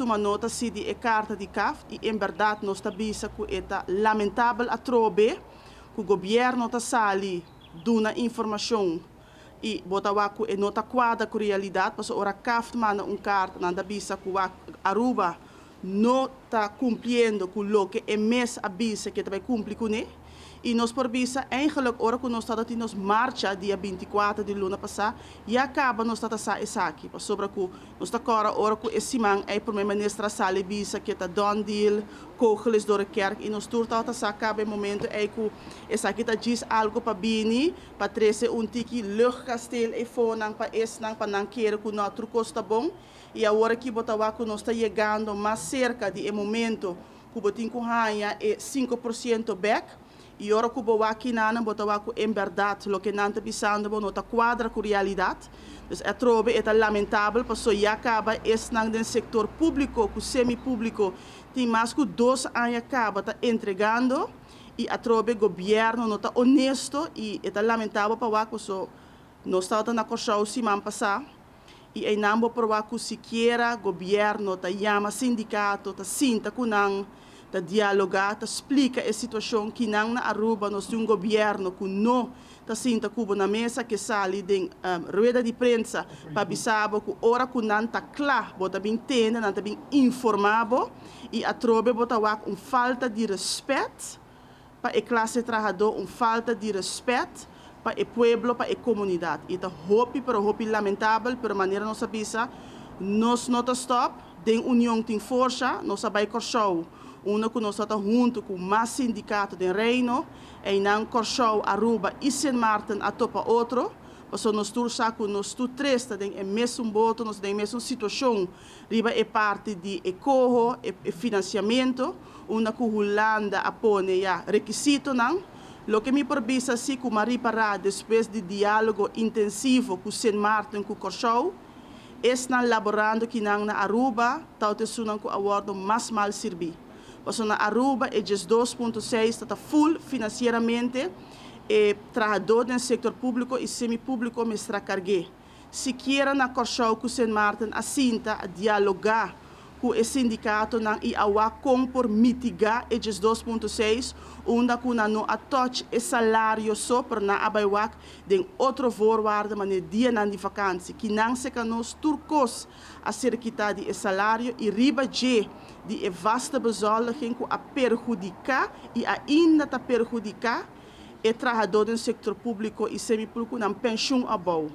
uma nota se de carta de CAF e em verdade nós tabisa que é lamentável a trobe que o governo está sali dando informação e botawa que é nota quadra com a realidade, porque ora CAF manda carta na tabisa que Aruba não está cumprindo com o que é mês avisa que vai cumprir com ele. E nós por visa, eigenlijk, ora que nós estamos em marcha, dia 24 de luna passada, e acaba nós estamos aqui. Sobre que nós estamos agora, ora que esse man é por minha ministra sale visa que está done deal, cogeles door de kerk, e nós estamos acaba em momento é que essa aqui diz algo para bini, para trazer tiki luchtkasteel e fonang para esnang para não querer que nós costa bom, e agora que botawa que nós está chegando mais cerca de momento que botin com raia é 5% back. E ora que o aqui nana botawa que em verdade lo que nanta pisando bo nota quadra com realidade. Dus é trobe é lamentável porque já acaba esse no setor público, com semi-público tem mais que 2 anos acaba tá entregando e a trobe governo não tá honesto e é lamentável para o que so não está na corção semana passada e aí não por o que sequer governo tá chama sindicato tá sinta com não ta dialogar, ta explica a situação que não na Aruba nós temos governo que não ta sinta cubo na mesa que sali de rueda de prensa para avisar que ora que não ta claro, bota bem tenda, não ta bem informado e a trobe bota falta de respeito para a classe trabalhadora, falta de respeito para o pueblo, para a comunidade. E ta hopi lamentável, pero maneira nós avisa, nós não ta stop, den união tem força, nós vai correr. Uma que nós estamos junto com mais sindicato de Reino, e não Corchou, Aruba e Sint Maarten a topa outro. Porque nós estamos com nós três em mesmo boto, nós temos a mesma situação. Riba é parte de ecoho, e financiamento, uma que Holanda apone já requisito não. Lo que me provisa assim como reparar depois de diálogo intensivo com Sint Maarten com Corchou, está elaborando que na Aruba, tal te sunan com awardo mais mal servir. Porque na Aruba é 2.6 está full financeiramente e trabalhador no setor público e semi-público me está cargue. Se queira na Corchou com Sint Maarten assinta a dialogar com o sindicato não e awa com por mitigar e 2.6 onde que não atoche o salário só para na abaiwak de outro voorwaarde mas dia na de vakantie que não se canos turcos a ser quitado o salário e riba de vasta bezoldiging que a perjudicar e ainda a perjudicar o trabalhador do setor público e semi-público na pensão abou.